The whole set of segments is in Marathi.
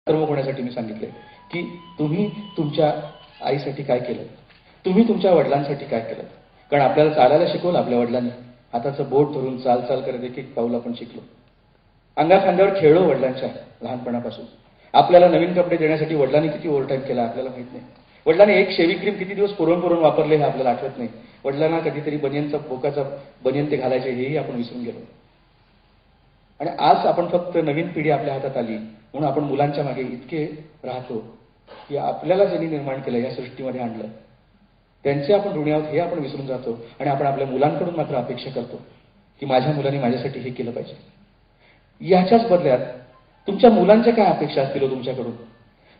प्रमुख होण्यासाठी मी सांगितले की तुम्ही तुमच्या आईसाठी काय केलं, तुम्ही तुमच्या वडिलांसाठी काय केलं. कारण आपल्याला चालायला शिकवलं आपल्या वडिलांनी, हाताचं बोट धरून चाल चाल करत एक एक पाऊल आपण शिकलो. अंगाखांद्यावर खेळलो वडिलांच्या लहानपणापासून. आपल्याला नवीन कपडे देण्यासाठी वडिलांनी किती ओव्हरटाईम केला आपल्याला माहित नाही. वडिलांनी एक शेवी क्रीम किती दिवस पुरवून पुरवून वापरले हे आपल्याला आठवत नाही. वडिलांना कधीतरी बनियनचा बोकाचा बनियन ते घालायचे हेही आपण विसरून गेलो. आणि आज आपण फक्त नवीन पिढी आपल्या हातात आली म्हणून आपण मुलांच्या मागे इतके राहतो की आपल्याला ज्यांनी निर्माण केलं, या सृष्टीमध्ये आणलं, त्यांचे आपण ऋणी आहोत हे आपण विसरून जातो. आणि आपण आपल्या मुलांकडून मात्र अपेक्षा करतो की माझ्या मुलांनी माझ्यासाठी हे केलं पाहिजे. याच्याच बदल्यात तुमच्या मुलांच्या काय अपेक्षा असतील तुमच्याकडून.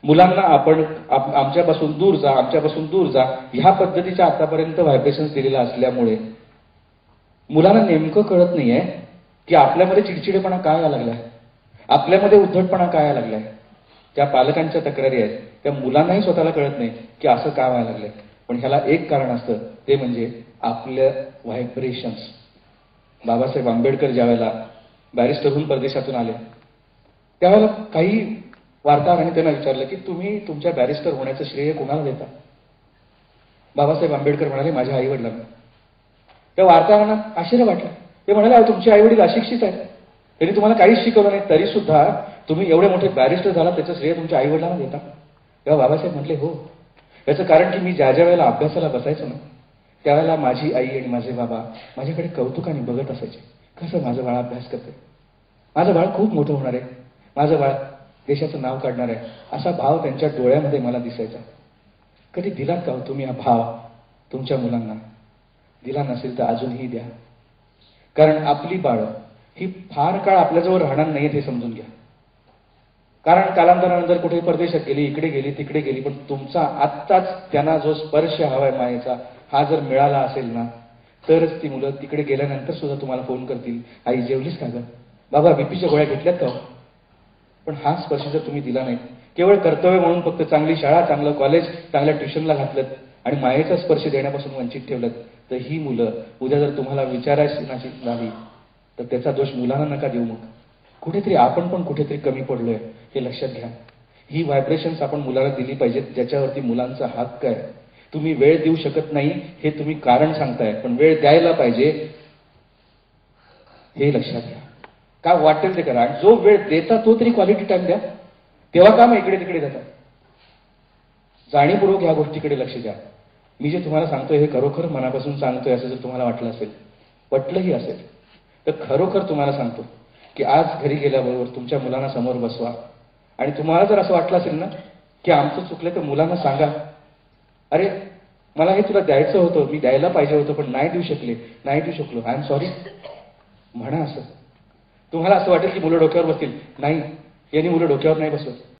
मुलांना आपण आमच्यापासून दूर जा, आमच्यापासून दूर जा ह्या पद्धतीच्या आतापर्यंत व्हायब्रेशन्स दिलेला असल्यामुळे मुलांना नेमकं कळत नाहीये की आपल्यामध्ये चिडचिडेपणा काय यायला लागलाय, आपल्यामध्ये उद्धटपणा काय यायला लागलाय. त्या पालकांच्या तक्रारी आहेत, त्या मुलांनाही स्वतःला कळत नाही की असं काय व्हायला लागलंय. पण ह्याला एक कारण असतं, ते म्हणजे आपल्या व्हायब्रेशन्स. बाबासाहेब आंबेडकर ज्या वेळेला बॅरिस्टरहून परदेशातून आले त्यावेळेला काही वार्ताहरांनी त्यांना विचारलं की तुम्ही तुमच्या बॅरिस्टर होण्याचं श्रेय कोणाला देता. बाबासाहेब आंबेडकर म्हणाले माझ्या आई वडिलांना. त्या वार्ताहरांना आश्चर्य वाटलं. ते म्हणाले तुमचे आई वडील अशिक्षित आहेत, त्यांनी तुम्हाला काहीच शिकवलं नाही, तरी सुद्धा तुम्ही एवढे मोठे बॅरिस्टर झाला त्याचं श्रेय तुमच्या आई वडिलांना देता. तेव्हा बाबासाहेब म्हटले हो, याचं कारण की मी ज्या ज्या वेळेला अभ्यासाला बसायचो ना त्यावेळेला माझी आई आणि माझे बाबा माझ्याकडे कौतुकाने बघत असायचे, कसं माझं बाळ अभ्यास करते, माझं बाळ खूप मोठं होणार आहे, माझं बाळ देशाचं नाव काढणार आहे, असा भाव त्यांच्या डोळ्यामध्ये मला दिसायचा. कधी दिलात का तुम्ही हा भाव तुमच्या मुलांना? दिला नसेल तर अजूनही द्या. कारण आपली बाळं ही फार काळ आपल्याजवळ राहणार नाहीत हे समजून घ्या. कारण कालांतरानंतर कुठे परदेशात गेली, इकडे गेली, तिकडे गेली, पण तुमचा आत्ताच त्यांना जो स्पर्श हवाय मायेचा हा जर मिळाला असेल ना तरच ती मुलं तिकडे गेल्यानंतर सुद्धा तुम्हाला फोन करतील, आई जेवलीस का गं, बाबा बीपीच्या गोळ्या घेतल्यात का. पण हा स्पर्श जर तुम्ही दिला नाही, केवळ कर्तव्य म्हणून फक्त चांगली शाळा, चांगलं कॉलेज, चांगल्या ट्युशनला घातलं आणि मायेचा स्पर्श देण्यापासून वंचित ठेवलं, तर ही मुलं उद्या जर तुम्हाला विचारायची नाही तर त्याचा दोष मुलांना नका देऊ. मग कुठेतरी आपण पण कुठेतरी कमी पडलोय हे लक्षात घ्या. ही व्हायब्रेशन्स आपण मुलाला दिली पाहिजेत, ज्याच्यावरती मुलांचा हक्क आहे. तुम्ही वेळ देऊ शकत नाही हे तुम्ही कारण सांगताय, पण वेळ द्यायला पाहिजे हे लक्षात घ्या. काय वाटेल ते करा. जो वेळ देता तो तरी क्वालिटी टाइम द्या. तेव्हा का मग इकडे तिकडे जाता. जाणीवपूर्वक ह्या गोष्टीकडे लक्ष द्या. मी जे तुम्हाला सांगतोय हे खरोखर मनापासून सांगतोय असं जर तुम्हाला वाटलं असेल, पटलंही असेल, तर खरोखर तुम्हाला सांगतो की आज घरी गेल्याबरोबर तुमच्या मुलांना समोर बसवा आणि तुम्हाला जर असं वाटलं असेल ना की आमचं चुकलं तर मुलांना सांगा, अरे मला हे तुला द्यायचं होतं, मी द्यायला पाहिजे होतं पण नाही देऊ शकलो, आय एम सॉरी म्हणा. असं तुम्हाला असं वाटेल की मुलं डोक्यावर बसतील, नाही, यांनी मुलं डोक्यावर नाही बसवत.